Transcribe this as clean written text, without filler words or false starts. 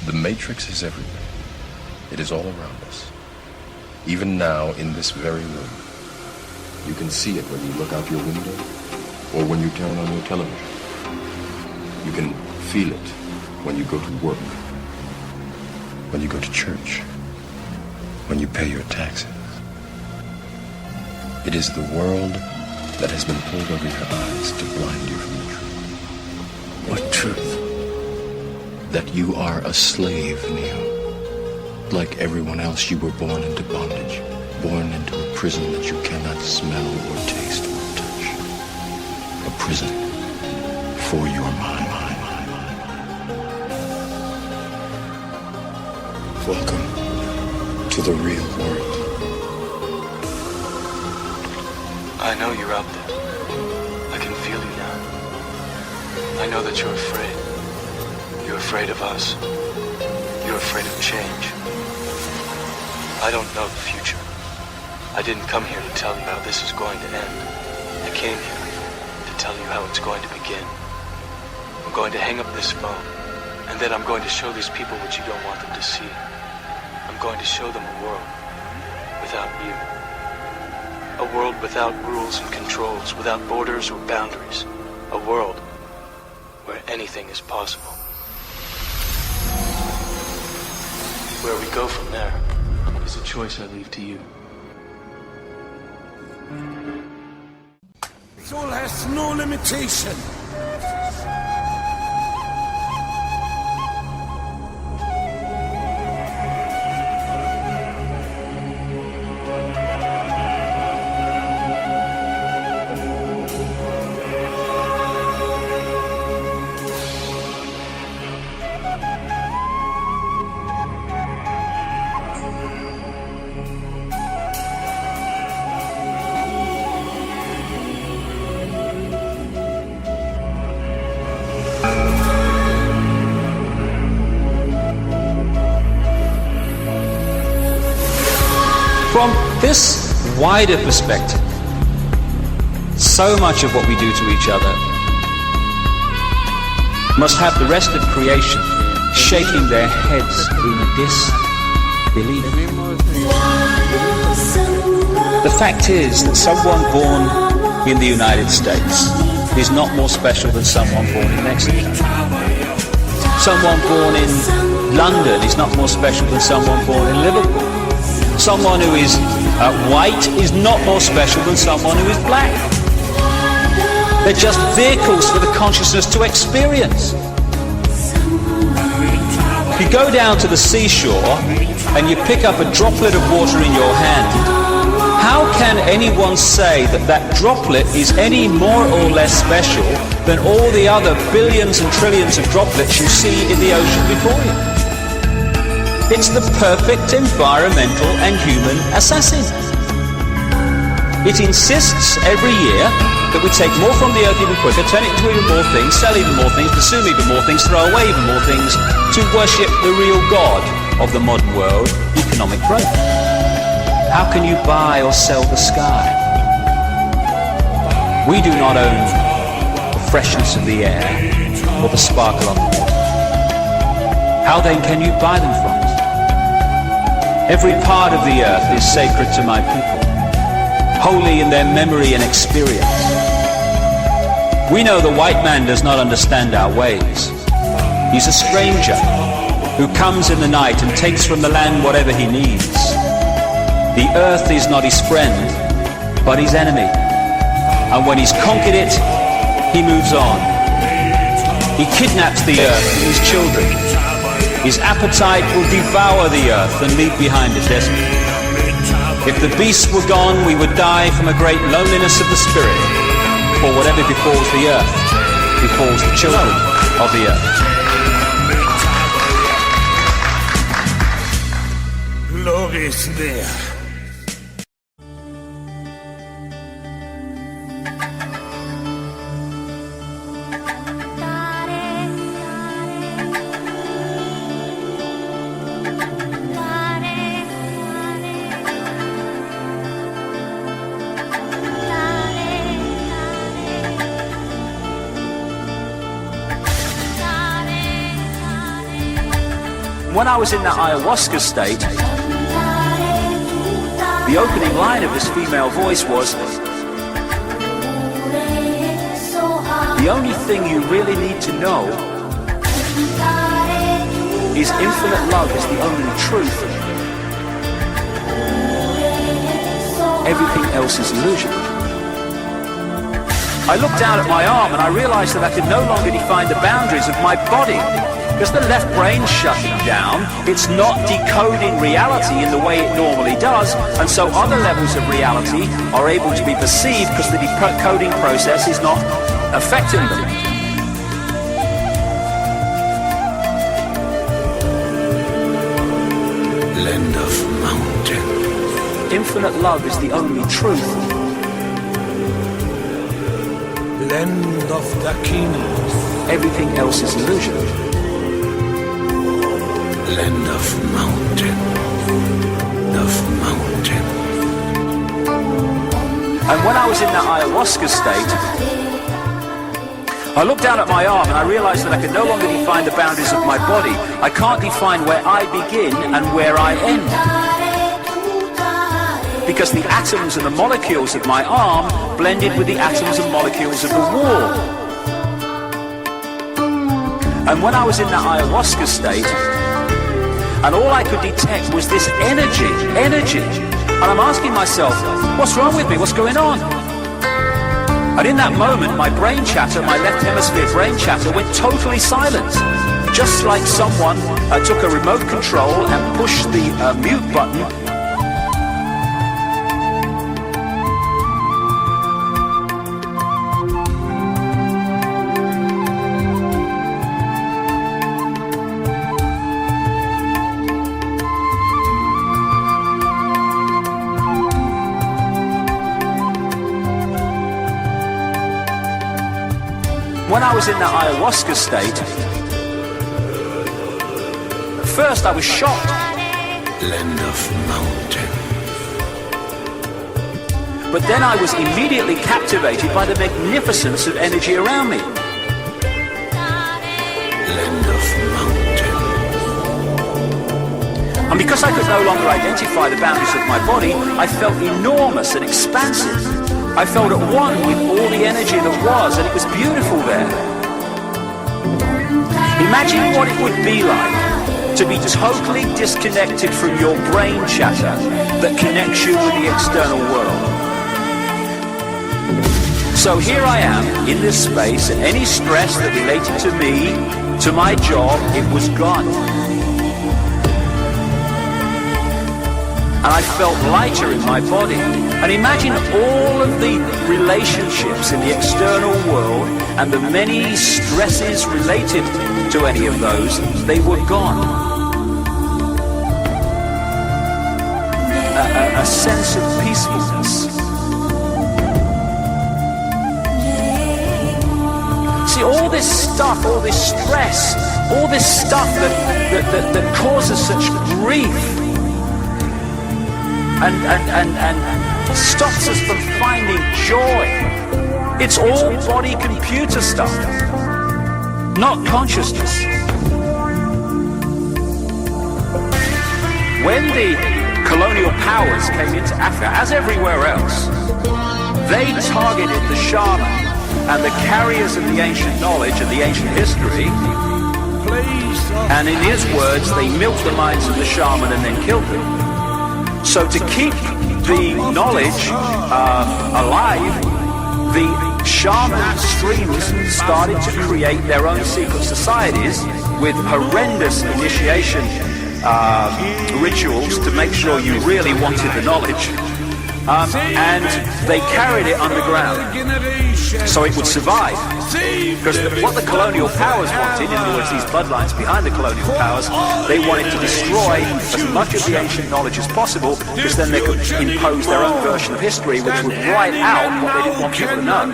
The Matrix is everywhere. It is all around us. Even now, in this very room. You can see it when you look out your window or when you turn on your television. You can feel it when you go to work, when you go to church, when you pay your taxes. It is the world that has been pulled over your eyes to blind you from the truth. What truth? That you are a slave, Neo. Like everyone else, you were born into bondage, born into a prison that you cannot smell or taste or touch. A prison for your mind. Welcome to the real world. I know you're out there. I can feel you now. I know that you're afraid. You're afraid of us. You're afraid of change. I don't know the future. I didn't come here to tell you how this is going to end. I came here to tell you how it's going to begin. I'm going to hang up this phone, and then I'm going to show these people what you don't want them to see. I'm going to show them a world without you. A world without rules and controls, without borders or boundaries. A world where anything is possible. Where we go from there is a choice I leave to you. Soul has no limitation. From this wider perspective, so much of what we do to each other must have the rest of creation shaking their heads in disbelief. The fact is that someone born in the United States is not more special than someone born in Mexico. Someone born in London is not more special than someone born in Liverpool. Someone who is white is not more special than someone who is black. They're just vehicles for the consciousness to experience. If you go down to the seashore and you pick up a droplet of water in your hand, how can anyone say that that droplet is any more or less special than all the other billions and trillions of droplets you see in the ocean before you? It's the perfect environmental and human assassin. It insists every year that we take more from the earth even quicker, turn it into even more things, sell even more things, consume even more things, throw away even more things, to worship the real God of the modern world, economic growth. How can you buy or sell the sky? We do not own the freshness of the air or the sparkle on the water. How then can you buy them from us? Every part of the earth is sacred to my people, holy in their memory and experience. We know the white man does not understand our ways. He's a stranger who comes in the night and takes from the land whatever he needs. The earth is not his friend, but his enemy. And when he's conquered it, he moves on. He kidnaps the earth and his children. His appetite will devour the earth and leave behind a desert. If the beasts were gone, we would die from a great loneliness of the spirit. For whatever befalls the earth, befalls the children of the earth. Love is there. when I was in that ayahuasca state, the opening line of this female voice was, the only thing you really need to know is infinite love is the only truth. Everything else is illusion. I looked down at my arm and I realized that I could no longer define the boundaries of my body. Because the left brain's shutting down, it's not decoding reality in the way it normally does, and so other levels of reality are able to be perceived because the decoding process is not affecting them. Land of mountain. Infinite love is the only truth. Land of Dakini. Everything else is illusion. Land of mountain. And when I was in that ayahuasca state, I looked down at my arm and I realized that I could no longer define the boundaries of my body. I can't define where I begin and where I end. Because the atoms and the molecules of my arm blended with the atoms and molecules of the wall. And when I was in that ayahuasca state, and all I could detect was this energy. And I'm asking myself, what's wrong with me? What's going on? And in that moment, my brain chatter, my left hemisphere brain chatter went totally silent. Just like someone took a remote control and pushed the mute button. When I was in that ayahuasca state, first I was shocked. Land of mountain. But then I was immediately captivated by the magnificence of energy around me. Land of mountain. And because I could no longer identify the boundaries of my body, I felt enormous and expansive. I felt at one with all the energy that was, and it was beautiful there. Imagine what it would be like to be totally disconnected from your brain chatter that connects you with the external world. So here I am in this space, and any stress that related to me, to my job, it was gone. And I felt lighter in my body. And imagine all of the relationships in the external world and the many stresses related to any of those, they were gone. A sense of peacefulness. See, all this stuff, all this stress, all this stuff that causes such grief, and stops us from finding joy. It's all body computer stuff, not consciousness. When the colonial powers came into Africa, as everywhere else, they targeted the shaman and the carriers of the ancient knowledge and the ancient history, and in his words, they milked the minds of the shaman and then killed them. So to keep the knowledge alive, the shaman streams started to create their own secret societies with horrendous initiation rituals to make sure you really wanted the knowledge. And they carried it underground so it would survive. Because what the colonial powers wanted, in other words, these bloodlines behind the colonial powers, they wanted to destroy as much of the ancient knowledge as possible, because then they could impose their own version of history, which would write out what they didn't want people to know.